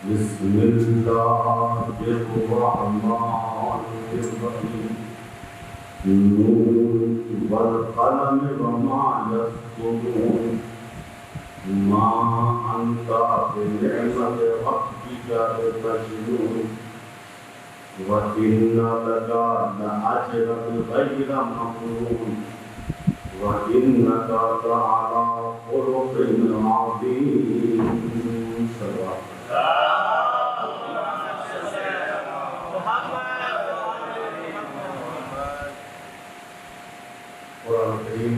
بسم الله الرحمن الرحيم نون والقلم وما يسطرون ما أنت بنعمة ربك بمجنون وإن لك لأجرا غير ممنون وإنك لعلى خلق عظيم. قرآن کریم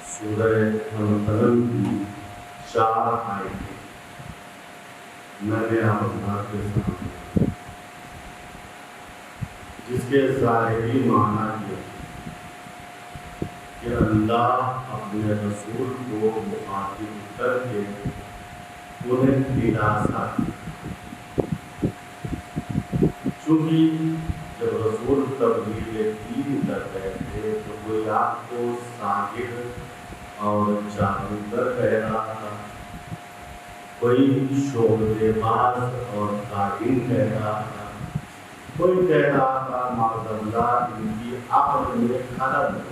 سورہ القلم کی 4 آیتیں میں نے آپ کے سامنے جس کے ظاہری معنی یہ کہ اللہ اپنے رسول کو مخاطب کر کے انہیں دلاسا دی. چونکہ جب رسول تبلیغ دین کر رہے تھے تو کوئی آپ کو ساحر اور جادوگر کہہ رہا تھا, کوئی شعبدے باز اور کاہن کہہ رہا تھا, کوئی کہہ رہا تھا معذاللہ ان کی عقل میں خلل ہے.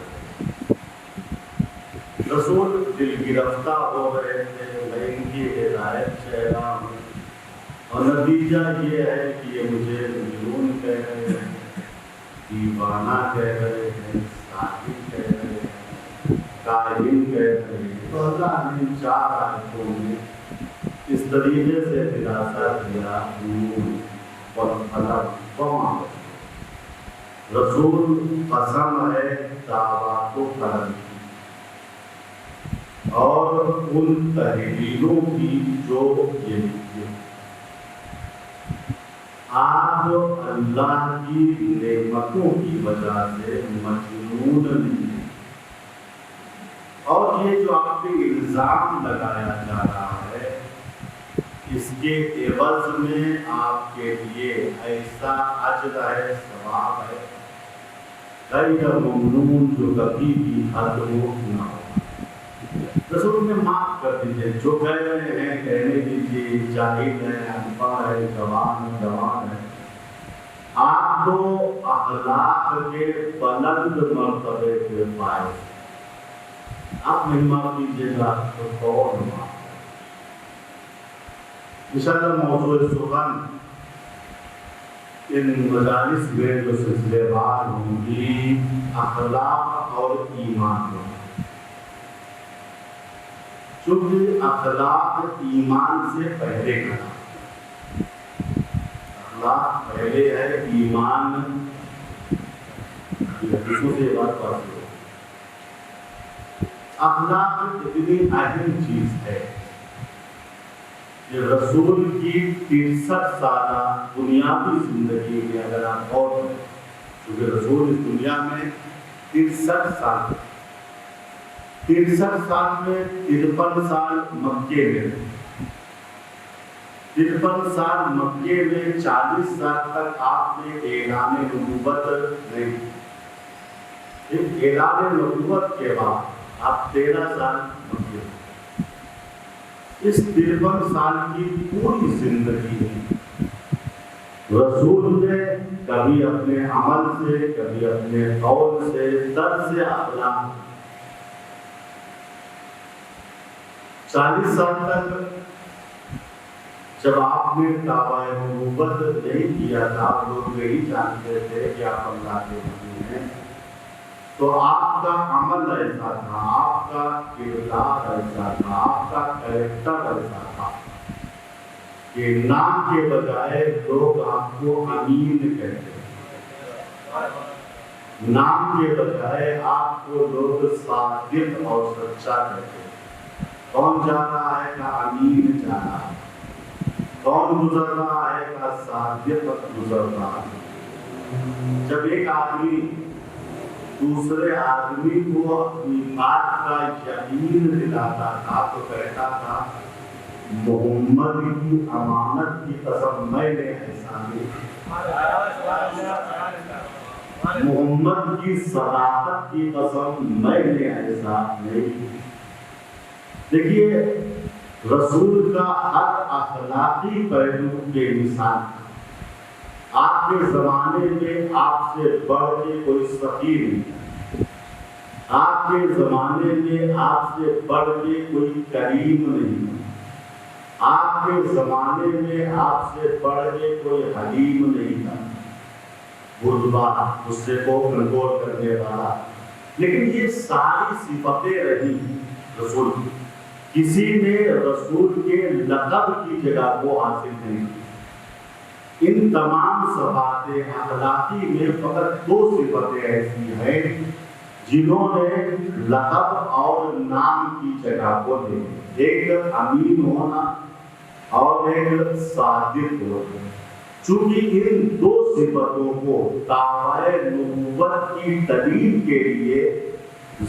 رسول دل گرفتہ ہو گئے تھے, میں ان کی ہدایت چاہ رہا ہوں اور نتیجہ یہ ہے کہ یہ مجھے مجنون کہہ رہے ہیں, دیوانہ کہہ رہے ہیں, ساحر کہہ رہے ہیں, کاہن کہہ رہے ہیں. تو اللہ نے 4 آیتوں میں اس طریقے سے دلاسا دیا. نون والقلم وما یسطرون, رسول قسم ہے دعوات و قلم کی اور ان تحریروں کی جو یہ لکھی. آپ اللہ کی نعمتوں کی وجہ سے مجنون نہیں ہیں. اور یہ جو آپ پہ الزام لگایا جا رہا ہے اس کے عوض میں آپ کے لیے ایسا اجر ہے, ثواب ہے غیر ممنون جو کبھی بھی ختم نہ ہو. رسول نے معاف کر دیجیے, جو کہہ رہے ہیں کہنے دیجیے, جاہل ہے, انپڑھ ہے, جوان ہے. آپ کو اخلاق کے بلند مرتبے کے پائے آپ مہمان کیجیے گا تو کون معاف. انشاءاللہ موضوع سخن ان مجالس میں جو سلسلے وار ہوں گی اخلاق اور ایمان ہوں. چونکہ اخلاق ایمان سے پہلے کا, اخلاق پہلے ہے, ایمان دوسرے بات پر. اخلاق اتنی اہم چیز ہے کہ رسول کی 63 سالہ دنیاوی زندگی میں اگر آپ غور کریں, کیونکہ رسول اس دنیا میں 63 سال 63 سال میں 53 سال مکے میں, 53 سال مکے میں, 40 سال تک آپ نے اعلان نبوت نہیں. اعلان نبوت کے بعد آپ 13 سال مکے میں. اس 53 سال کی پوری زندگی میں رسول نے کبھی اپنے عمل سے, کبھی اپنے قول سے, طرز اخلاق 40 سال تک جب آپ نے دعویٰ نبوت نہیں کیا تھا, لوگ یہی جانتے تھے کہ آپ اللہ کے نبی ہیں, تو آپ کا عمل ایسا تھا, آپ کا کردار ایسا تھا, آپ کا کریکٹر ایسا تھا کہ نام کے بجائے لوگ آپ کو امین کہتے ہیں, نام کے بجائے آپ کو لوگ صادق اور سچا کہتے ہیں. کون جا رہا ہے کہ امین جا رہا ہے, کون گزر رہا ہے کہ صادق گزر رہا ہے. جب ایک آدمی دوسرے آدمی کو اپنی بات کا یقین دلاتا تھا تو کہتا تھا محمد کی امانت کی قسم میں نے ایسا نہیں, محمد کی صداقت کی قسم میں نے ایسا نہیں. دیکھیے رسول کا ہر اخلاقی پہلو کے مثال آپ کے زمانے میں آپ سے بڑھ کے کوئی سفیر نہیں، آپ کے زمانے میں آپ سے بڑھ کے کوئی کریم نہیں، آپ کے زمانے میں آپ سے بڑھ کے کوئی حلیم نہیں تھا، بردبار غصے کو کنٹرول کرنے والا، لیکن یہ ساری صفتیں رہی رسول کی، کسی نے رسول کے لقب کی جگہ کو حاصل نہیں کی۔ ان تمام صفات اخلاقی میں فقط دو صفتیں ایسی ہیں جنہوں نے لقب اور نام کی جگہ کو لے، ایک امین ہونا اور ایک صادق ہونا۔ چونکہ ان دو صفتوں کو دعوی نبوت کی دلیل کے لیے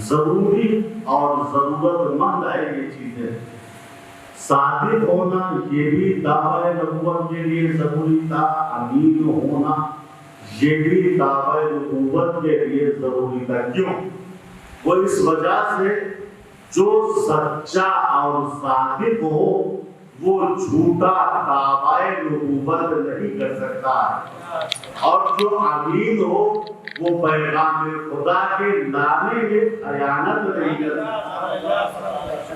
ضروری اور ضرورت مند ہے یہ چیزیں، صادق ہونا یہ بھی دعوی نبوت کے لیے ضروری تھا، امین ہونا یہ بھی دعوی نبوت کے لیے ضروری تھا۔ کیوں؟ وہ اس وجہ سے جو سچا اور صادق ہو وہ جھوٹا دعوی نبوت نہیں کر سکتا، اور جو امین ہو وہ پیغام خدا کے لانے میں خیانت نہیں کر سکتا۔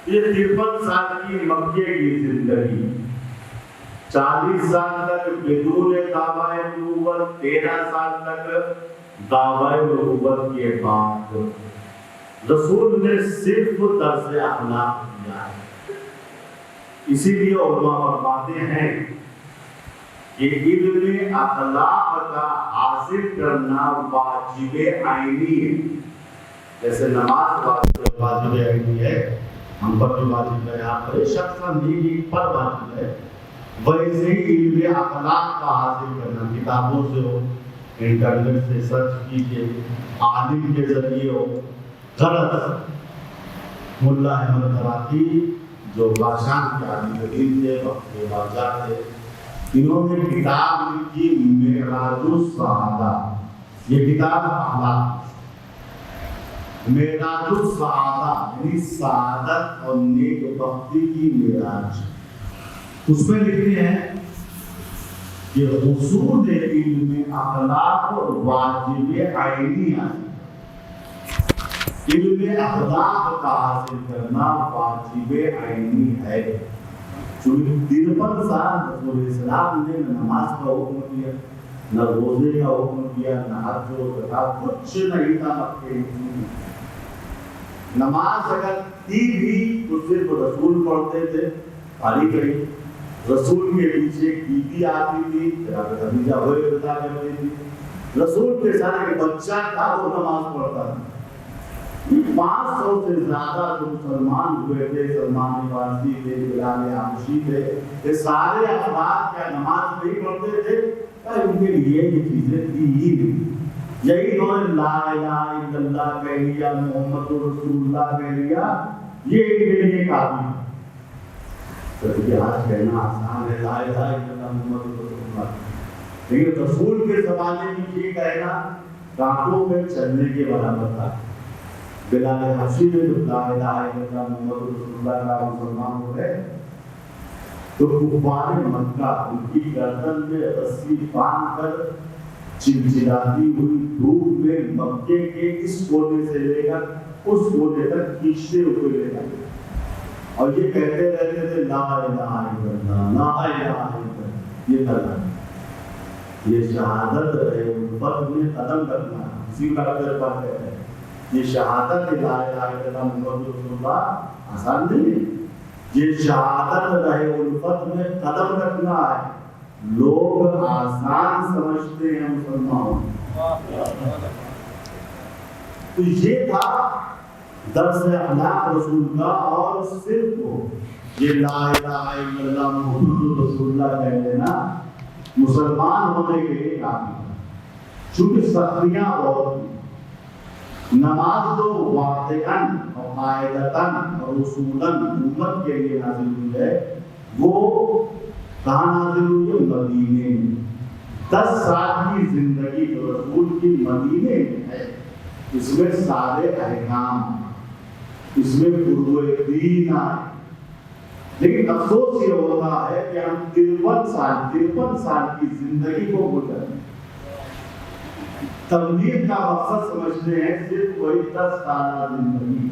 یہ 53 سال کی مکے کی زندگی، 40 سال تک بدون دعوی نبوت، 13 سال تک دعوی نبوت کے بعد رسول نے صرف درس اخلاق دیا ہے۔ اسی لیے علماء فرماتے ہیں کہ علم اخلاق کا حاصل کرنا واجب عینی ہے، جیسے نماز واجب عینی ہے، ہم پر بھی واجب ہے، آپ پر شخصاً بھی پر واجب ہے، ویسے ہی علم اخلاق کا حاصل کرنا کتابوں سے ہو، انٹرنیٹ سے سرچ کیجیے، عالم کے ذریعے ہو۔ غلط ملا احمد کراتی جو بادشاہ کے عالم دین تھے، وقت کے بادشاہ تھے، انہوں نے کتاب لکھی معراج السعادہ، یہ کتاب اخلاق، معراج السعادہ یعنی سعادت اور نیک بختی کی معراج۔ اس میں لکھتے ہیں کہ حصول علم اخلاق واجب عینی ہے، علم اخلاق کا حاصل کرنا واجب عینی ہے۔ چونکہ 53 سال رسول اسلام نے نہ نماز کا حکم دیا، نہ روزے کا حکم دیا، نہ حج و زکات، کچھ نہیں تھا مکے میں۔ نماز اگر تھی بھی تو صرف رسول پڑھتے تھے، خالی کہیں رسول کے پیچھے ایک بی بی آتی تھی، خدیجہ وہی بتا کرتی تھی، رسول کے ساتھ ایک بچہ تھا وہ نماز پڑھتا تھا۔ 500 سے زیادہ جو مسلمان ہوئے تھے، سلمان فارسی تھے، بلال حبشی تھے، یہ سارے افراد کیا نماز نہیں پڑھتے تھے؟ ان کے لیے یہ چیزیں تھی ہی نہیں۔ یہی انہوں نے لا الہ الا اللہ کہہ لیا، محمد رسول اللہ کہہ لیا، یہ ان کے لیے کافی ہے۔ تو آج کہنا آسان ہے لا الہ الا اللہ محمد رسول اللہ، لیکن رسول کے زمانے میں یہ کہنا کانٹوں میں چلنے کے برابر تھا۔ بلال حبشی نے جو لا الہ الا اللہ محمد رسول اللہ کا مسلمان ہو گئے تو کفار مکہ ان کی گردن میں رسی باندھ کر چلچلاتی ہوئی دھوپ میں مکے کے اس کونے سے لے کر اس کونے تک کھینچتے ہوئے لے گئے، اور یہ کہتے رہتے تھے لا الہ الا اللہ، لا الہ الا اللہ۔ یہ طلب، یہ شہادت ہے، الفت میں قدم رکھنا، اسی کا پڑھتے ہیں۔ یہ شہادت لا الہ الا اللہ محمد رسول اللہ آسان نہیں ہے، یہ شہادت رہے الفت میں قدم رکھنا ہے۔ لوگ آسان سمجھتے ہیں مسلمان، تو یہ تھا درس اخلاق رسول کا، اور صرف یہ لا الہ الا اللہ محمد رسول اللہ کہہ لینا مسلمان ہونے کے لیے کافی ہے، چونکہ سختیاں بہت تھیں۔ نماز تو واقعاً اور قاعدتاً اور اصولاً امت کے لیے نازل ہوئی ہے، وہ کہاں نازل ہوئی ہے؟ مدینے میں۔ 10 سال کی زندگی جو رسول کی مدینے میں ہے، اس میں سارے احکام، اس میں فروع دین آئے، لیکن افسوس یہ ہوتا ہے کہ ہم 53 سال کی زندگی کو گزر تبلیغ کا مقصد سمجھتے ہیں صرف وہی 10 سالہ زندگی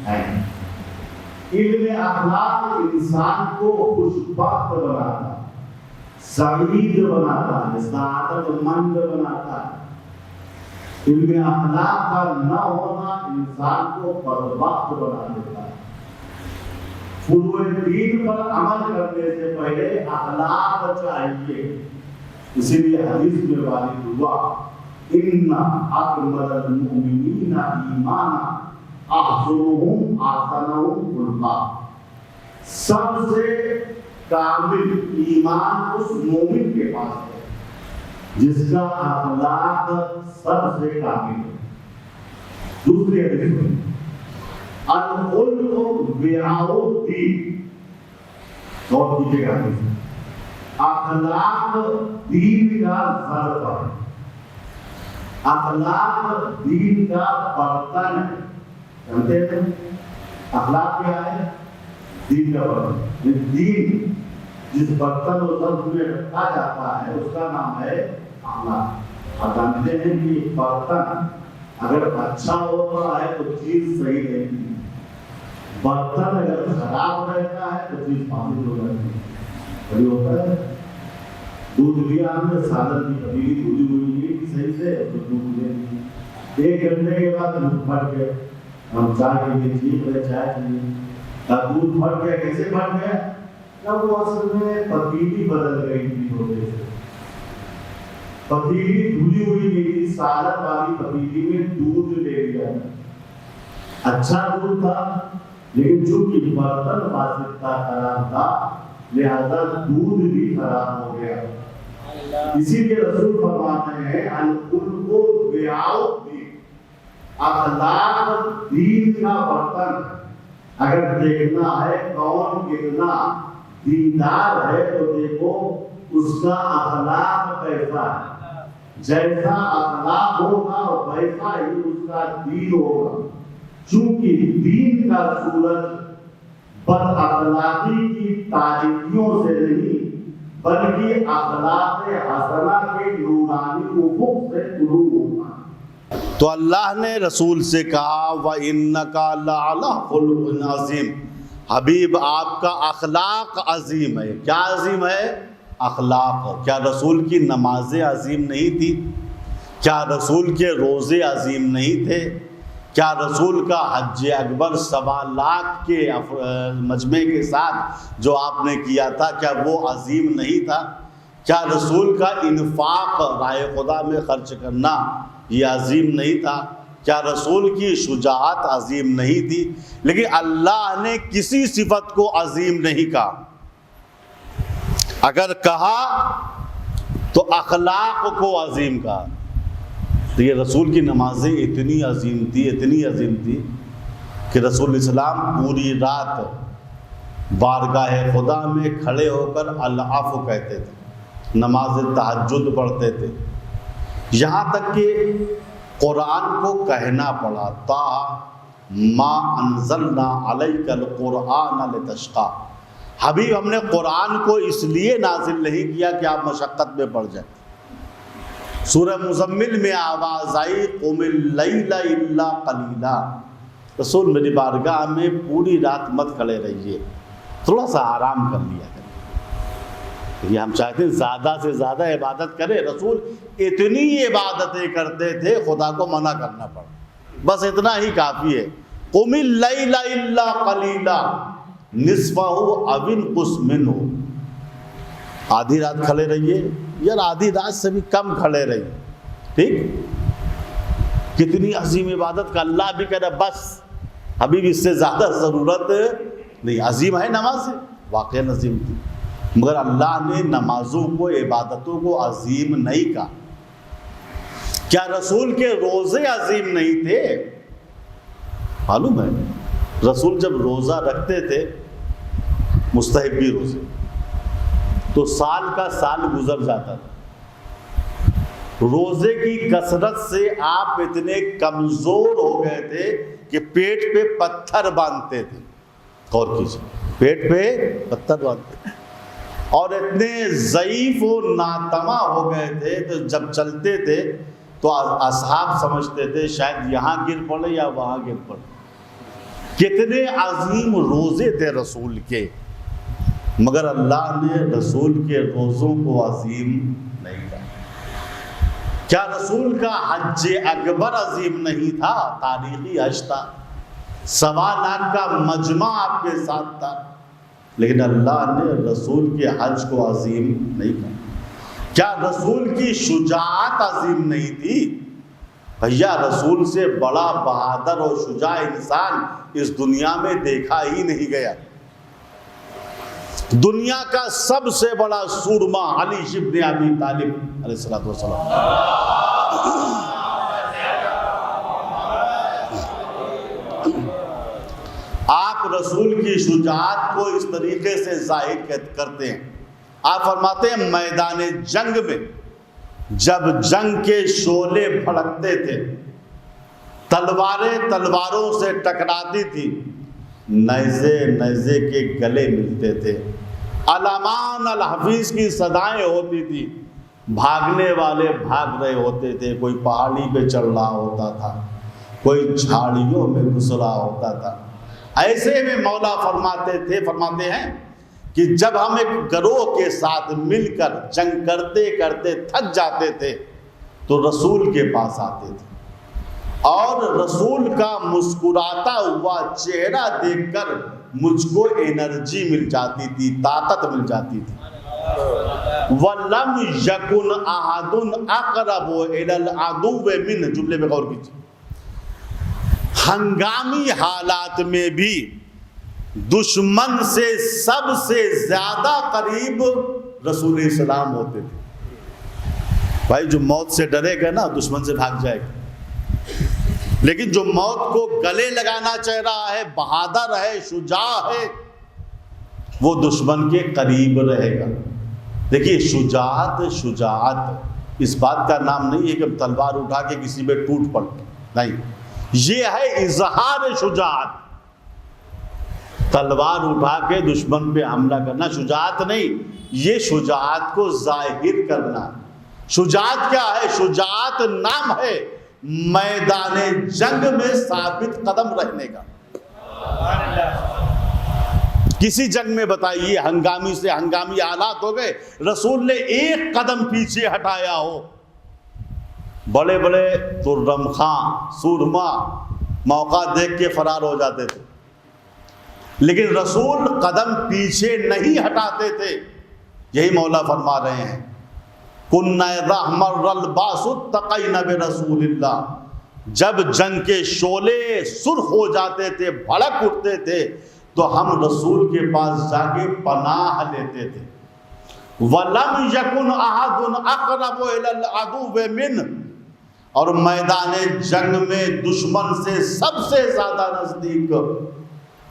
ہے۔ علم اخلاق انسان کو خوشبخت بناتا، سعید بناتا ہے، سعادت مند بناتا ہے۔ علم اخلاق کا نہ ہونا انسان کو بدبخت بنا دیتا ہے۔ فروع دین پر عمل کرنے سے پہلے اخلاق چاہیے، اسی لیے حدیث میں وارد ہوا ان اکمل المؤمنین ایمانا احسنهم احسنهم خلقا، سب سے کامل ایمان اس مومن کے پاس ہے جس کا اخلاق سب سے کامل ہے۔ دوسری حدیث میں الخلق بیعاء الدین، غور کیجیے گا، اخلاق دین کا ظرف ہے، اخلاق دین کا برتن ہے۔ جانتے ہیں اخلاق کیا ہے؟ دین کا برتن۔ دین جس برتن و ظرف میں رکھا جاتا ہے اس کا نام ہے اخلاق۔ آپ جانتے ہیں کہ برتن اگر اچھا ہوتا ہے تو چیز صحیح رہتی ہے، برتن اگر خراب رہتا ہے تو چیز فاسد ہو جاتی ہے۔ وہی ہوتا ہے دودھ لیا ہم نے، سالن کی پتیلی دھلی ہوئی ہے کہ صحیح سے تو دودھ لے لی، 1 گھنٹے کے بعد دودھ پھٹ گیا، ہم چائے کے لیے ٹھیک ہے چائے چاہیے، دودھ پھٹ گیا، کیسے پھٹ گیا؟ جب وہ اصل میں پتیلی بدل گئی تھی، ہوتے سے پتیلی دھلی ہوئی نہیں تھی، سالن والی پتیلی میں دودھ لے لیا، اچھا دودھ تھا لیکن چونکہ برتن فاسد تھا، خراب تھا، لہذا دودھ بھی خراب ہو گیا۔ اسی لیے رسول فرماتے ہیں الخلق بیعاء الدین، اخلاق دین کا برتن۔ اگر دیکھنا ہے کون کتنا دیندار ہے تو دیکھو اس کا اخلاق کیسا ہے، جیسا اخلاق ہوگا ویسا ہی اس کا دین ہوگا۔ چونکہ دین کا سورج بد اخلاقی کی تاریکیوں سے نہیں بلکہ اخلاق حسنہ کے نورانی افق سے طلوع ہوگا۔ تو اللہ نے رسول سے کہا وَإِنَّكَ لَعَلَىٰ خُلُقٍ عَظِيمٍ، حبیب آپ کا اخلاق عظیم ہے۔ کیا عظیم ہے؟ اخلاق۔ کیا رسول کی نمازیں عظیم نہیں تھی؟ کیا رسول کے روزے عظیم نہیں تھے؟ کیا رسول کا حج اکبر 1.25 لاکھ کے مجمع کے ساتھ جو آپ نے کیا تھا کیا وہ عظیم نہیں تھا؟ کیا رسول کا انفاق راہ خدا میں خرچ کرنا یہ عظیم نہیں تھا؟ کیا رسول کی شجاعت عظیم نہیں تھی؟ لیکن اللہ نے کسی صفت کو عظیم نہیں کہا، اگر کہا تو اخلاق کو عظیم کہا۔ تو یہ رسول کی نمازیں اتنی عظیم تھی کہ رسول اسلام پوری رات بارگاہ خدا میں کھڑے ہو کر العفو کہتے تھے، نماز تہجد پڑھتے تھے، یہاں تک کہ قرآن کو کہنا پڑا طٰ ما انزلنا علیک القرآن لتشقی، حبیب ہم نے قرآن کو اس لیے نازل نہیں کیا کہ آپ مشقت میں پڑ جائیں۔ سورہ مزمل میں آواز آئی قم اللیل الا قلیلا، رسول میری بارگاہ میں پوری رات مت کھڑے رہیے، تھوڑا سا آرام کر لیا کریں۔ یہ ہم چاہتے ہیں زیادہ سے زیادہ عبادت کرے، رسول اتنی عبادتیں کرتے تھے خدا کو منع کرنا پڑا، بس اتنا ہی کافی ہے۔ قم اللیل الا قلیلا نصفہ او انقص منہ، آدھی رات کھڑے رہیے، یار آدھی رات سے بھی کم کھڑے رہیے، ٹھیک؟ کتنی عظیم عبادت کا اللہ بھی کہہ رہا بس ابھی بھی اس سے زیادہ ضرورت نہیں۔ عظیم ہے نماز، واقعی عظیم تھی، مگر اللہ نے نمازوں کو عبادتوں کو عظیم نہیں کہا۔ کیا رسول کے روزے عظیم نہیں تھے؟ معلوم ہے رسول جب روزہ رکھتے تھے مستحبی روزے تو سال کا سال گزر جاتا تھا، روزے کی کثرت سے آپ اتنے کمزور ہو گئے تھے کہ پیٹ پہ پتھر باندھتے تھے۔ غور کیجیے، پیٹ پہ پتھر باندھتے، اور اتنے ضعیف و ناتما ہو گئے تھے تو جب چلتے تھے تو اصحاب سمجھتے تھے شاید یہاں گر پڑے یا وہاں گر پڑے۔ کتنے عظیم روزے تھے رسول کے، مگر اللہ نے رسول کے روزوں کو عظیم نہیں کہا۔ کیا رسول کا حج اکبر عظیم نہیں تھا؟ تاریخی حج تھا، 1.25 لاکھ کا مجمع آپ کے ساتھ تھا، لیکن اللہ نے رسول کے حج کو عظیم نہیں کہا۔ کیا رسول کی شجاعت عظیم نہیں تھی؟ بھیا رسول سے بڑا بہادر اور شجاع انسان اس دنیا میں دیکھا ہی نہیں گیا۔ دنیا کا سب سے بڑا سورما علی ابن ابی طالب علیہ الصلوۃ والسلام، آپ رسول کی شجاعت کو اس طریقے سے ظاہر کرتے ہیں۔ آپ فرماتے ہیں میدان جنگ میں جب جنگ کے شعلے بھڑکتے تھے، تلواریں تلواروں سے ٹکراتی تھی، نیزے نیزے کے گلے ملتے تھے، علامان الحفیظ کی صدائیں ہوتی تھی، بھاگنے والے بھاگ رہے ہوتے تھے، کوئی پہاڑی پہ چڑھ رہا ہوتا تھا، کوئی جھاڑیوں میں گھس رہا ہوتا تھا۔ ایسے میں مولا فرماتے ہیں کہ جب ہم ایک گروہ کے ساتھ مل کر جنگ کرتے کرتے تھک جاتے تھے تو رسول کے پاس آتے تھے، اور رسول کا مسکراتا ہوا چہرہ دیکھ کر مجھ کو انرجی مل جاتی تھی، طاقت مل جاتی تھی۔ وَلَمْ يَكُنْ أَحَدٌ أَقْرَبُ إِلَى الْعَدُوِّ مِنْهُ، جملے میں غور کیجیے۔ ہنگامی حالات میں بھی دشمن سے سب سے زیادہ قریب رسول اسلام ہوتے تھے۔ بھائی جو موت سے ڈرے گا نا دشمن سے بھاگ جائے گا، لیکن جو موت کو گلے لگانا چاہ رہا ہے، بہادر ہے، شجاع ہے، وہ دشمن کے قریب رہے گا۔ دیکھیے شجاعت اس بات کا نام نہیں ہے کہ تلوار اٹھا کے کسی پہ ٹوٹ پڑے، نہیں، یہ ہے اظہار شجاعت۔ تلوار اٹھا کے دشمن پہ حملہ کرنا شجاعت نہیں، یہ شجاعت کو ظاہر کرنا۔ شجاعت کیا ہے؟ شجاعت نام ہے میدان جنگ میں ثابت قدم رہنے کا۔ کسی جنگ میں بتائیے ہنگامی حالات ہو گئے، رسول نے ایک قدم پیچھے ہٹایا ہو، بڑے بڑے ترم خاں سورما موقع دیکھ کے فرار ہو جاتے تھے، لیکن رسول قدم پیچھے نہیں ہٹاتے تھے۔ یہی مولا فرما رہے ہیں کُنَّا اِذَا احْمَرَّ الْبَاسُ اتَّقَيْنَا بِرَسُولِ اللَّهِ، جب جنگ کے شعلے سرخ ہو جاتے تھے، بھڑک اٹھتے تھے، تو ہم رسول کے پاس جا کے پناہ لیتے تھے۔ وَلَمْ يَكُنْ أَحَدٌ أَقْرَبُ إِلَى الْعَدُوِّ مِنْهُ، اور میدان جنگ میں دشمن سے سب سے زیادہ نزدیک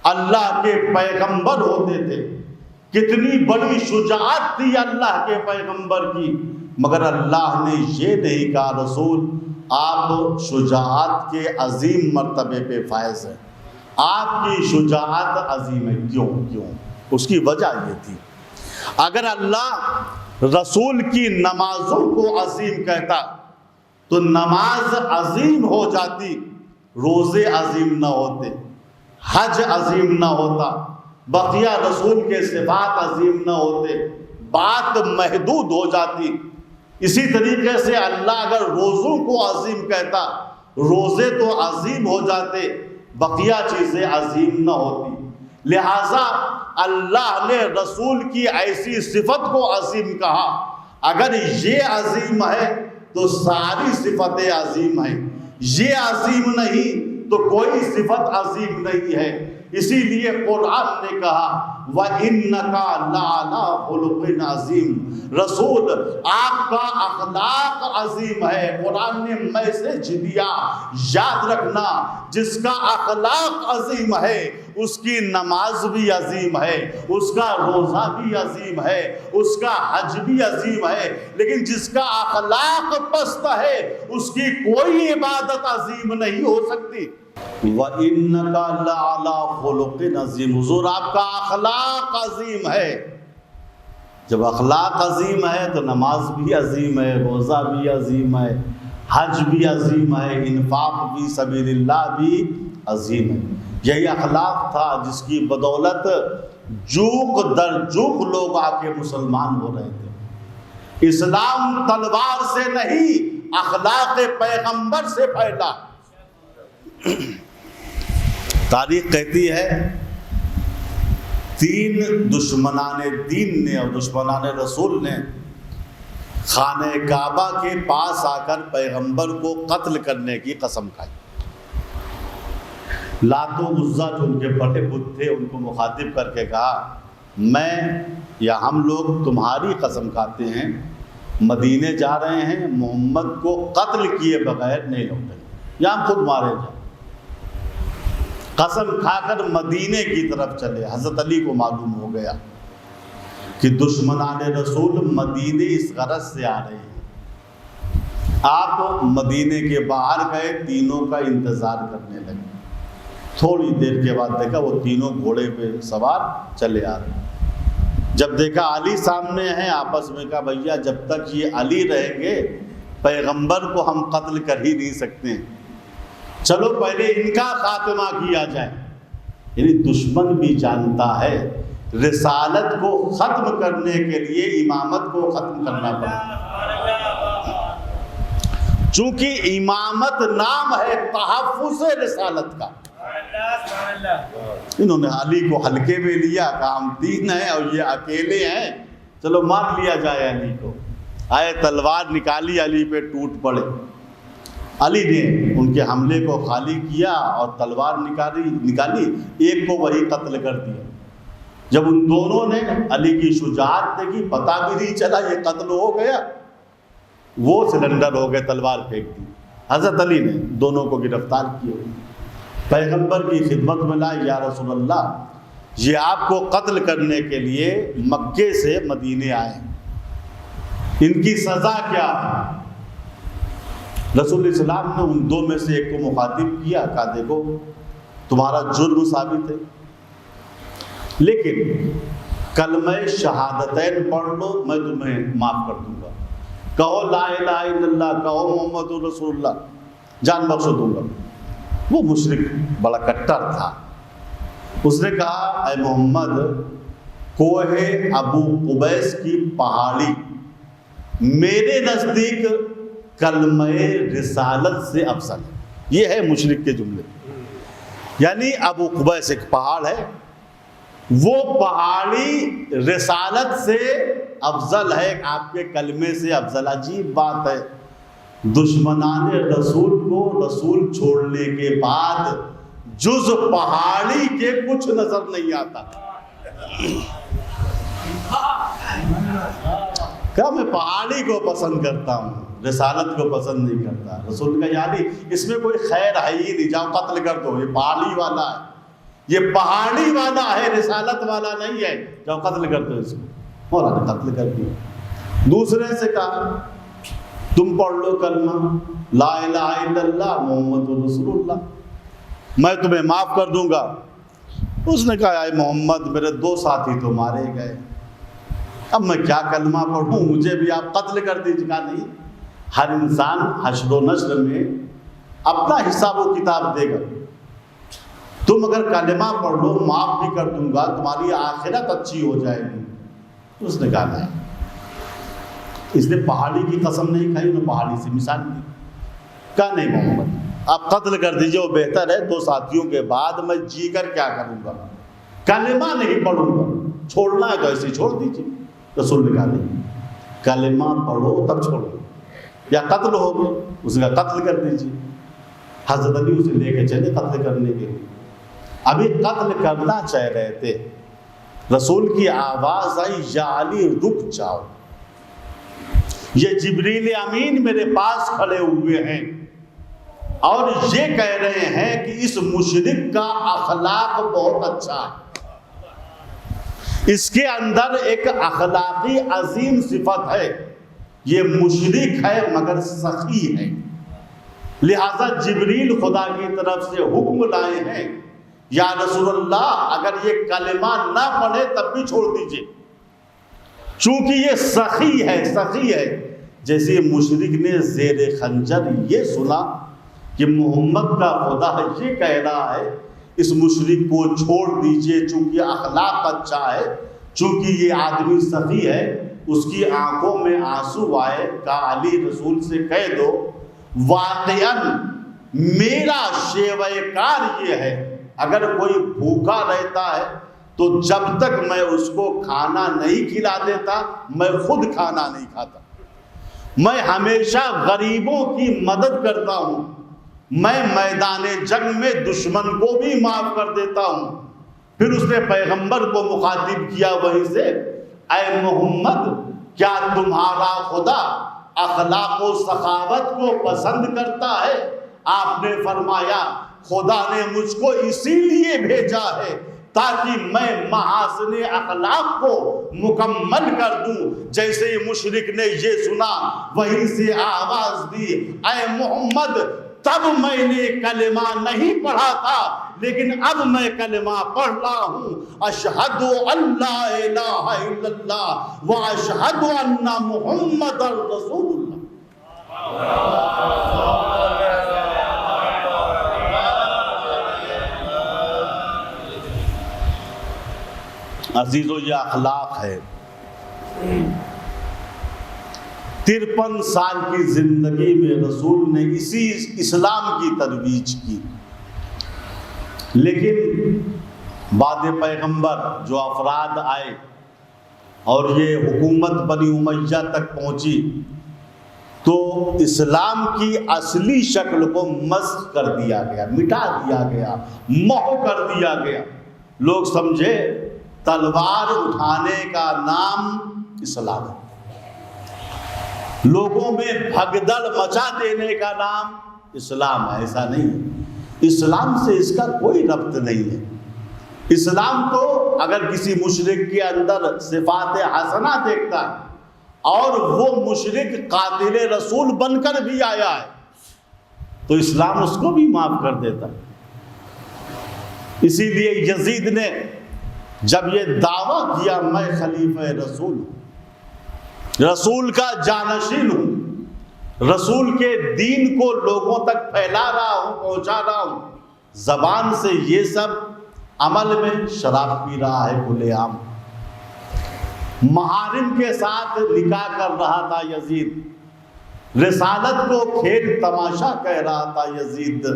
اللہ کے پیغمبر ہوتے تھے۔ کتنی بڑی شجاعت تھی اللہ کے پیغمبر کی، مگر اللہ نے یہ نہیں کہا رسول آپ شجاعت کے عظیم مرتبے پہ فائز ہیں، آپ کی شجاعت عظیم ہے۔ کیوں؟ اس کی وجہ یہ تھی، اگر اللہ رسول کی نمازوں کو عظیم کہتا تو نماز عظیم ہو جاتی، روزے عظیم نہ ہوتے، حج عظیم نہ ہوتا، بقیہ رسول کے صفات عظیم نہ ہوتے، بات محدود ہو جاتی۔ اسی طریقے سے اللہ اگر روزوں کو عظیم کہتا، روزے تو عظیم ہو جاتے، بقیہ چیزیں عظیم نہ ہوتی۔ لہٰذا اللہ نے رسول کی ایسی صفت کو عظیم کہا۔ اگر یہ عظیم ہے تو ساری صفتیں عظیم ہیں، یہ عظیم نہیں تو کوئی صفت عظیم نہیں ہے۔ اسی لیے قرآن نے کہا وَإِنَّكَ لَعَلَىٰ خُلُقٍ عَظِيمٍ، رسول آپ کا اخلاق عظیم ہے۔ قرآن نے میسج دیا، یاد رکھنا جس کا اخلاق عظیم ہے اس کی نماز بھی عظیم ہے، اس کا روزہ بھی عظیم ہے، اس کا حج بھی عظیم ہے، لیکن جس کا اخلاق پست ہے اس کی کوئی عبادت عظیم نہیں ہو سکتی۔ وَإِنَّكَ لَعَلَىٰ خُلُقٍ عَظِيمٍ، حضور آپ کا اخلاق عظیم ہے۔ جب اخلاق عظیم ہے تو نماز بھی عظیم ہے، روزہ بھی عظیم ہے، حج بھی عظیم ہے، انفاق بھی سبیل اللہ بھی عظیم ہے۔ یہی اخلاق تھا جس کی بدولت جوق در جوق لوگ آ کے مسلمان ہو رہے تھے۔ اسلام تلوار سے نہیں، اخلاق پیغمبر سے پھیلا۔ تاریخ کہتی ہے 3 دشمنان دین نے اور دشمنان رسول نے خانہ کعبہ کے پاس آ کر پیغمبر کو قتل کرنے کی قسم کھائی۔ لات و عزا جو ان کے بڑے بت تھے ان کو مخاطب کر کے کہا میں یا ہم لوگ تمہاری قسم کھاتے ہیں، مدینے جا رہے ہیں، محمد کو قتل کیے بغیر نہیں لوٹیں گے یا ہم خود مارے جائیں۔ قسم کھا کر مدینے کی طرف چلے۔ حضرت علی کو معلوم ہو گیا کہ دشمنان رسول مدینے اس غرض سے آ رہے ہیں۔ آپ مدینے کے باہر گئے، تینوں کا انتظار کرنے لگے۔ تھوڑی دیر کے بعد دیکھا وہ تینوں گھوڑے پہ سوار چلے آ رہے۔ جب دیکھا علی سامنے ہیں، آپس میں کہا بھیا جب تک یہ علی رہیں گے پیغمبر کو ہم قتل کر ہی نہیں سکتے، چلو پہلے ان کا خاتمہ کیا جائے۔ یعنی دشمن بھی جانتا ہے رسالت کو ختم کرنے کے لیے امامت کو ختم کرنا پڑتا، چونکہ امامت نام ہے تحفظ رسالت کا۔ انہوں نے علی کو ہلکے میں لیا، کہا ہم 3 ہیں اور یہ اکیلے ہیں، چلو مار لیا جائے علی کو۔ آئے تلوار نکالی، علی پہ ٹوٹ پڑے۔ علی نے ان کے حملے کو خالی کیا اور تلوار نکالی، ایک کو وہی قتل کر دیا۔ جب ان دونوں نے علی کی شجاعت دیکھی، پتہ بھی نہیں چلا یہ قتل ہو گیا، وہ سلنڈر ہو گئے، تلوار پھینک دی۔ حضرت علی نے دونوں کو گرفتار کیا، پیغمبر کی خدمت میں لائے، یا رسول اللہ یہ آپ کو قتل کرنے کے لیے مکے سے مدینے آئے، ان کی سزا کیا ہے؟ رسول السلام نے ان 2 میں سے ایک کو مخاطب کیا، کہا دیکھو تمہارا جرم ثابت ہے، لیکن کلمہ شہادتین پڑھ لو میں تمہیں معاف کر دوں گا، کہو لا الہ الا اللہ، کہو محمد رسول اللہ، جان بخش دوں گا۔ وہ مشرک بڑا کٹر تھا، اس نے کہا اے محمد کوہ ابو قبیس کی پہاڑی میرے نزدیک کلمہ رسالت سے افضل ہے۔ یہ ہے مشرک کے جملے، یعنی ابو قبیس ایک پہاڑ ہے، وہ پہاڑی رسالت سے افضل ہے، آپ کے کلمے سے افضل۔ عجیب بات ہے، دشمنان رسول کو رسول چھوڑنے کے بعد جز پہاڑی کے کچھ نظر نہیں آتا۔ کیا میں پہاڑی کو پسند کرتا ہوں، رسالت کو پسند نہیں کرتا۔ رسول کا یعنی اس میں کوئی خیر ہے ہی نہیں، جاؤ قتل کر دو، یہ پہاڑی والا ہے، یہ پہاڑی والا ہے، رسالت والا نہیں ہے، جاؤ قتل کر دو اس کو۔ مولا نے قتل کر دیا۔ دوسرے سے کہا تم پڑھ لو کلمہ لا الہ الا اللہ محمد رسول اللہ، میں تمہیں معاف کر دوں گا۔ اس نے کہا اے محمد میرے 2 ساتھی تو مارے گئے، اب میں کیا کلمہ پڑھوں، مجھے بھی آپ قتل کر دیجیے۔ کہا نہیں، ہر انسان حشر و نشر میں اپنا حساب و کتاب دے گا، تم اگر کلمہ پڑھ لو معاف بھی کر دوں گا، تمہاری آخرت اچھی ہو جائے گی۔ اس نے کہا نہیں، اس نے پہاڑی کی قسم نہیں کھائی، انہوں نے پہاڑی سے مثال دی۔ کہا نہیں محمد آپ قتل کر دیجئے، وہ بہتر ہے، 2 ساتھیوں کے بعد میں جی کر کیا کروں گا، کلمہ نہیں پڑھوں گا، چھوڑنا ہے تو ایسے چھوڑ دیجئے۔ رسول نے کہا نہیں، کلمہ پڑھو تب چھوڑو یا قتل ہو گئے، اس نے کہا قتل کر دیجئے۔ حضرت علی اسے لے کے چلے قتل کرنے کے لیے، ابھی قتل کرنا چاہ رہے تھے، رسول کی آواز آئی یا علی رک جاؤ، یہ جبریل امین میرے پاس کھڑے ہوئے ہیں اور یہ کہہ رہے ہیں کہ اس مشرک کا اخلاق بہت اچھا ہے، اس کے اندر ایک اخلاقی عظیم صفت ہے، یہ مشرک ہے مگر سخی ہے، لہذا جبریل خدا کی طرف سے حکم لائے ہیں، یا رسول اللہ اگر یہ کلمہ نہ پڑھے تب بھی چھوڑ دیجئے، چونکہ یہ سخی ہے۔ جیسے مشرک نے زیر خنجر یہ سنا کہ محمد کا خدا یہ کہہ رہا ہے، اس مشرک کو چھوڑ دیجئے چونکہ اخلاق اچھا ہے، چونکہ یہ آدمی سخی ہے، اس کی آنکھوں میں آنسو آئے، کہا علی رسول سے کہہ دو واقعاً میرا شیوہ کار یہ ہے، اگر کوئی بھوکا رہتا ہے تو جب تک میں اس کو کھانا نہیں کھلا دیتا میں خود کھانا نہیں کھاتا، میں ہمیشہ غریبوں کی مدد کرتا ہوں، میں میدان جنگ میں دشمن کو بھی معاف کر دیتا ہوں۔ پھر اس نے پیغمبر کو مخاطب کیا وہیں سے، اے محمد کیا تمہارا خدا اخلاق و سخاوت کو پسند کرتا ہے؟ آپ نے فرمایا خدا نے مجھ کو اسی لیے بھیجا ہے تاکہ میں محاسن اخلاق کو مکمل کر دوں۔ جیسے ہی مشرک نے یہ سنا وہیں سے آواز دی، اے محمد تب میں نے کلمہ نہیں پڑھا تھا لیکن اب میں کلمہ پڑھ رہا ہوں، اشہد ان لا الہ الا اللہ و اشہد ان محمد رسول اللہ۔ عزیزو یہ اخلاق ہے۔ 53 سال کی زندگی میں رسول نے اسی اسلام کی ترویج کی، لیکن بعد پیغمبر جو افراد آئے اور یہ حکومت بنی امیہ تک پہنچی تو اسلام کی اصلی شکل کو مسخ کر دیا گیا، مٹا دیا گیا، محو کر دیا گیا۔ لوگ سمجھے تلوار اٹھانے کا نام اسلام ہے، لوگوں میں بھگدڑ مچا دینے کا نام اسلام ہے۔ ایسا نہیں ہے، اسلام سے اس کا کوئی ربط نہیں ہے۔ اسلام تو اگر کسی مشرک کے اندر صفات حسنہ دیکھتا ہے اور وہ مشرک قاتل رسول بن کر بھی آیا ہے تو اسلام اس کو بھی معاف کر دیتا ہے۔ اسی لیے یزید نے جب یہ دعویٰ کیا میں خلیفہ رسول ہوں، رسول کا جانشین ہوں، رسول کے دین کو لوگوں تک پھیلا رہا ہوں، پہنچا رہا ہوں، زبان سے یہ سب، عمل میں شراب پی رہا ہے کھلے عام، محارم کے ساتھ نکاح کر رہا تھا یزید، رسالت کو کھیل تماشا کہہ رہا تھا یزید،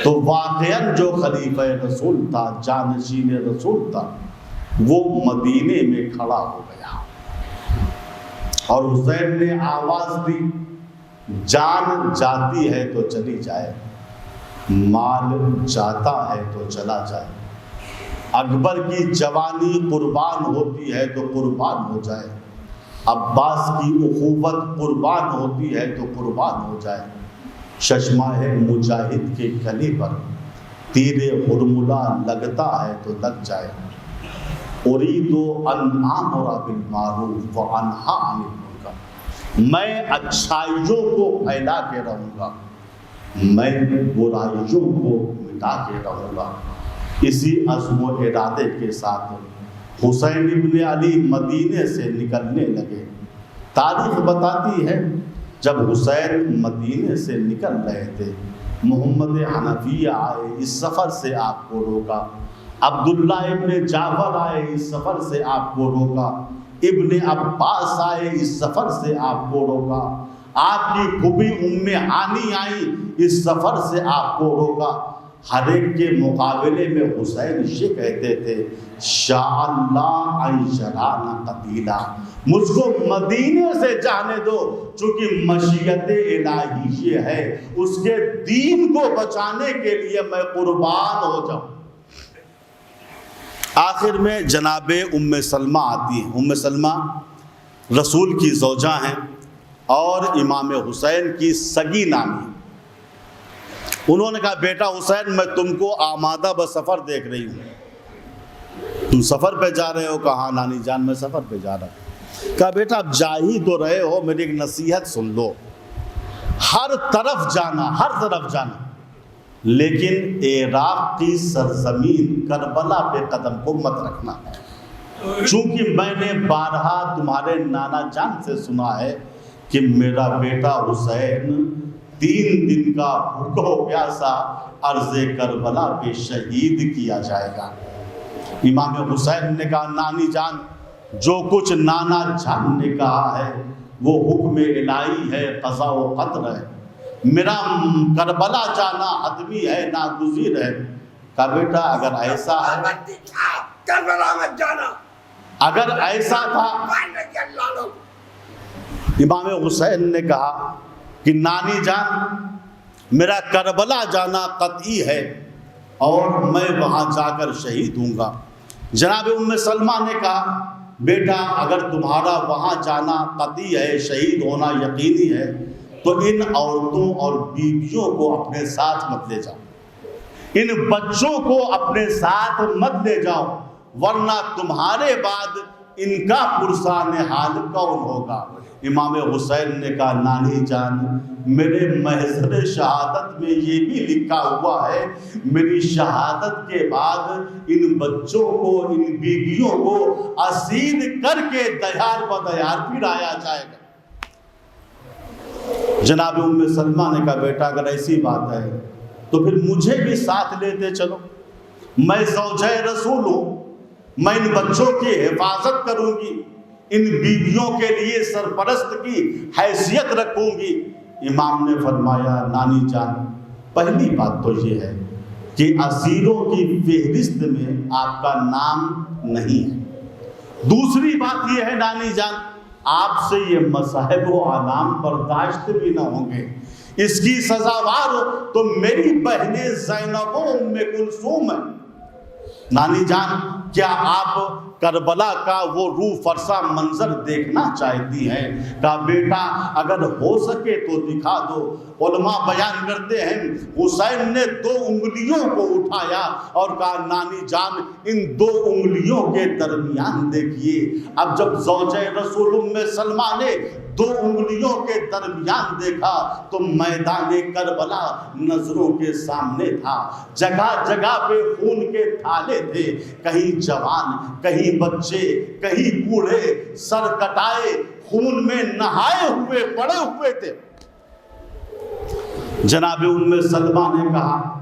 تو واقعاً جو خلیفہ رسول تھا، جانشین رسول تھا، وہ مدینے میں کھڑا ہو گیا اور حسین نے آواز دی جان جاتی ہے تو چلی جائے، مال جاتا ہے تو چلا جائے، اکبر کی جوانی قربان ہوتی ہے تو قربان ہو جائے، عباس کی اخوت قربان ہوتی ہے تو قربان ہو جائے، چشمہ مجاہد کے گلے پر تیر حرملہ لگتا ہے تو لگ جائے، اريد ان آمر بالمعروف وانہی عن المنکر، میں اچھائیوں کو پھیلا کے رہوں گا، میں برائیوں کو مٹا کے رہوں گا۔ اسی عزم و ارادے کے ساتھ حسین ابن علی مدینے سے نکلنے لگے۔ تاریخ بتاتی ہے جب حسین مدینے سے نکل رہے تھے، محمد حنفیہ آئے، اس سفر سے آپ کو روکا، عبداللہ ابن جعفر آئے، اس سفر سے آپ کو روکا، ابن عباس آئے، اس سفر سے آپ کو روکا، آپ کی پھوپھی ام ہانی آئی، اس سفر سے آپ کو روکا۔ ہر ایک کے مقابلے میں حسین یہ کہتے تھے شاء اللہ ان یرانا قتیلا، مجھ کو مدینے سے جانے دو، چونکہ مشیت الہی یہ ہے، اس کے دین کو بچانے کے لیے میں قربان ہو جاؤں۔ آخر میں جناب ام سلمہ آتی ہیں۔ ام سلمہ رسول کی زوجہ ہیں اور امام حسین کی سگی نامی۔ انہوں نے کہا بیٹا حسین میں تم کو آمادہ بسفر دیکھ رہی ہوں، تم سفر پہ جا رہے ہو؟ کہا نانی جان میں سفر پہ جا رہا ہوں۔ کہا بیٹا اب جا ہی تو رہے ہو، میری ایک نصیحت سن لو، ہر طرف جانا، لیکن عراق کی سرزمین کربلا پہ قدم کو مت رکھنا، چونکہ میں نے بارہا تمہارے نانا جان سے سنا ہے کہ میرا بیٹا حسین 3 دن کا بھوکا و پیاسا عرض کربلا پہ شہید کیا جائے گا۔ امام حسین نے کہا نانی جان، جو کچھ نانا جان نے کہا ہے وہ حکم الہی ہے، قضا و قدر ہے، میرا کربلا جانا حتمی ہے، ناگزیر ہے۔ کہا بیٹا اگر ایسا ہے، کربلا مت جانا، اگر ایسا تھا، امام حسین نے کہا کہ نانی جان میرا کربلا جانا قطعی ہے اور میں وہاں جا کر شہید ہوں گا۔ جناب ام سلمہ نے کہا بیٹا اگر تمہارا وہاں جانا قطعی ہے، شہید ہونا یقینی ہے، تو ان عورتوں اور بیویوں کو اپنے ساتھ مت لے جاؤ، ان بچوں کو اپنے ساتھ مت لے جاؤ، ورنہ تمہارے بعد ان کا پرسان حال کون ہوگا۔ امام حسین نے کہا نانی جان میرے محضر شہادت میں یہ بھی لکھا ہوا ہے میری شہادت کے بعد ان بچوں کو، ان بیویوں کو اسیر کر کے دیار بدیار پھرایا جائے گا۔ جناب ام سلمہ نے کہا بیٹا اگر ایسی بات ہے تو پھر مجھے بھی ساتھ لیتے چلو، میں زوجہ رسول ہوں، میں ان بچوں کی حفاظت کروں گی، ان بیویوں کے لیے سرپرست کی حیثیت رکھوں گی۔ امام نے فرمایا نانی جان پہلی بات تو یہ ہے کہ اسیروں کی فہرست میں آپ کا نام نہیں ہے، دوسری بات یہ ہے نانی جان آپ سے یہ مصائب و آلام برداشت بھی نہ ہوں گے، اس کی سزاوار تو میری بہنیں زینب و ام کلثوم ہیں۔ نانی جان کیا آپ کربلا کا وہ روح فرسا منظر دیکھنا چاہتی ہیں؟ کہا بیٹا اگر ہو سکے تو دکھا دو۔ علماء بیان کرتے ہیں حسین نے 2 انگلیوں کو اٹھایا اور کہا نانی جان ان 2 انگلیوں کے درمیان دیکھیے۔ اب جب زوجہ رسول ام سلمہ نے 2 انگلیوں کے درمیان دیکھا تو میدان کربلا نظروں کے سامنے تھا، جگہ جگہ پہ خون کے تھالے تھے، کہیں جوان، کہیں بچے، کہیں بوڑھے، سر کٹائے خون میں نہائے ہوئے پڑے ہوئے تھے۔ جناب ام سلمہ نے کہا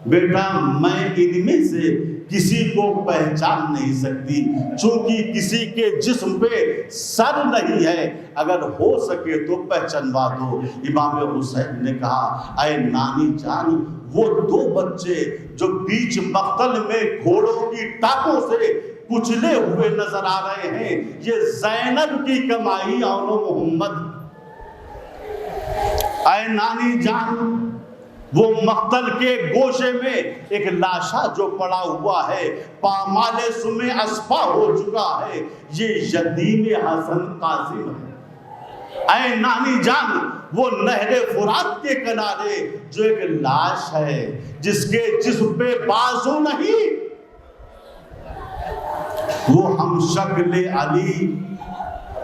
بیٹا میں ان میں سے کسی کو پہچان نہیں سکتی، چونکہ کسی کے جسم پہ سر نہیں ہے، اگر ہو سکے تو پہچانوا دو۔ امام حسین نے کہا اے نانی جان وہ 2 بچے جو بیچ مقتل میں گھوڑوں کی ٹاکوں سے کچلے ہوئے نظر آ رہے ہیں یہ زینب کی کمائی اور محمد۔ اے نانی جان وہ مقتل کے گوشے میں ایک لاشا جو پڑا ہوا ہے پامال سم اسپا ہو چکا ہے، یہ یتیم حسن قاسم ہے۔ اے نانی جان وہ نہر فرات کے کنارے جو ایک لاش ہے جس کے جسم پہ بازو نہیں، وہ ہم شکل علی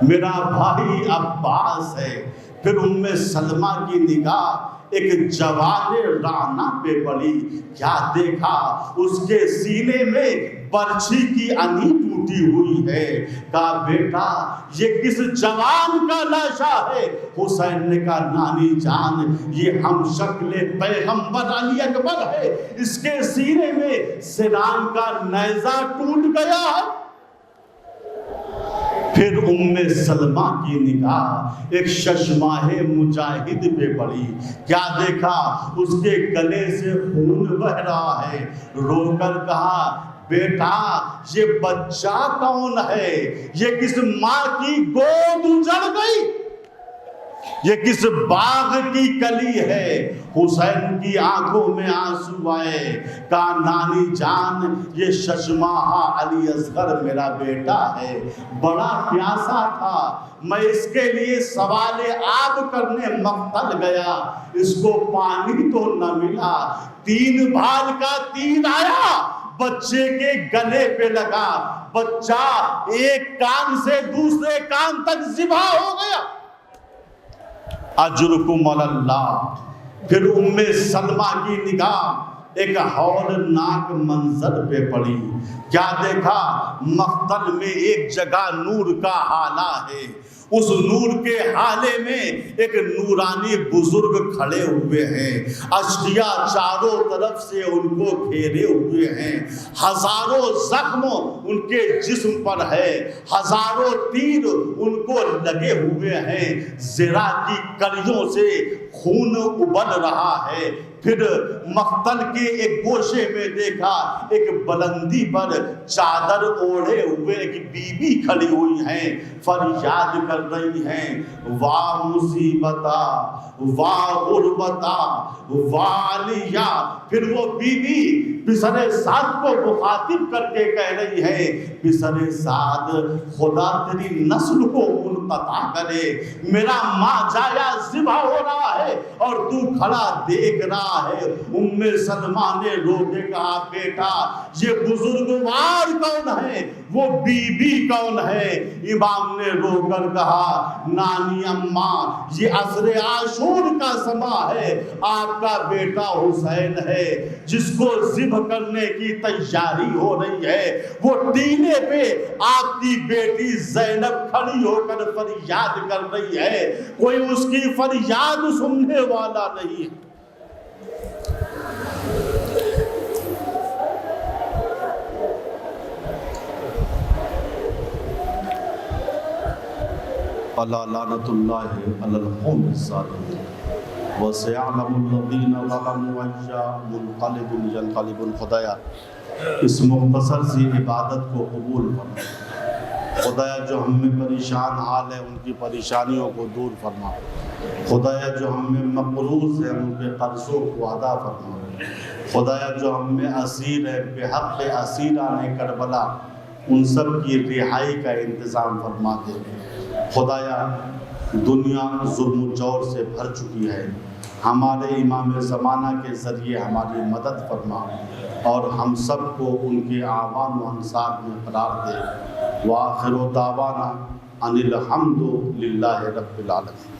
میرا بھائی عباس ہے۔ پھر ام سلمہ کی نگاہ ایک جوان رانا پہ پڑی، کیا دیکھا اس کے سینے میں برچھی کی انی ٹوٹی ہوئی ہے۔ کہا بیٹا یہ کس جوان کا لاشا ہے؟ حسین نے کہا نانی جان یہ ہم شکل پیغمبر علی اکبر ہے، اس کے سینے میں سنان کا نیزہ ٹوٹ گیا ہے۔ پھر ام سلمہ کی نگاہ ایک ششماہ مجاہد پہ پڑی، کیا دیکھا اس کے گلے سے خون بہ رہا ہے، رو کر کہا بیٹا یہ بچہ کون ہے؟ یہ کس ماں کی گود اجڑ گئی؟ یہ کس باغ کی کلی ہے؟ حسین کی آنکھوں میں آنسو آئے، کہا نانی جان یہ ششماہ علی اصغر میرا بیٹا ہے، بڑا پیاسا تھا، میں اس کے لیے سوال آب کرنے مقتل گیا، اس کو پانی تو نہ ملا، 3 بھال کا تیر آیا بچے کے گلے پہ لگا، بچہ ایک کان سے دوسرے کان تک ذبح ہو گیا۔ اجرکم علی اللہ۔ پھر ام سلمہ کی نگاہ ایک ہولناک منظر پہ پڑی۔ کیا دیکھا؟ مقتل میں ایک جگہ نور کا حالہ ہے، اس نور کے حالے میں ایک نورانی بزرگ کھڑے ہوئے ہیں، اشقیاء چاروں طرف سے ان کو گھیرے ہوئے ہیں، ہزاروں زخم ان کے جسم پر ہے، ہزاروں تیر ان کو لگے ہوئے ہیں، زرہ کی کلیوں سے خون ابل رہا ہے۔ پھر مقتل کے ایک گوشے میں دیکھا ایک بلندی پر چادر اوڑھے ہوئے ایک بی بی کھڑی ہوئی ہیں، فریاد کر رہی ہیں، واہ مصیبتا واہ غربتا واہ علیہ۔ پھر وہ بی بی پسر سعد کو مخاطب کر کے کہہ رہی ہے، پسر سعد خدا تیری نسل کو منقطع کرے، میرا ماں جایا ذبح ہو رہا ہے اور تو کھڑا دیکھ رہا ہے۔ ام سلمہ نے رو کے کہا، بیٹا یہ بزرگوار کون ہے، وہ بی بی کون ہے؟ امام نے رو کر کہا، نانی اماں یہ عصر عاشور کا سما ہے، آپ کا بیٹا حسین ہے جس کو ذبح کرنے کی تیاری ہو رہی ہے، وہ ٹینے پہ آپ کی بیٹی زینب کھڑی ہو کر فریاد کر رہی ہے، کوئی اس کی فریاد سننے والا نہیں ہے۔ الا لعنت اللہ علی القوم الظالمین وسيعلم الذين ظلموا أي منقلب ينقلبون۔ خدایا اس مختصر سی عبادت کو قبول فرما، خدایا جو ہم میں پریشان حال ہے ان کی پریشانیوں کو دور فرما، خدایا جو ہم میں مقروض ہے ان کے قرضوں کو ادا فرما، خدایا جو ہم میں اسیر ہے بے حق اسیران کربلا ان سب کی رہائی کا انتظام فرما دے۔ خدایا دنیا ظلم و جور سے بھر چکی ہے، ہمارے امام زمانہ کے ذریعے ہماری مدد فرما اور ہم سب کو ان کے اعوان و انصار میں قرار دے۔ وآخر دعوانا ان الحمد للہ رب العالمین۔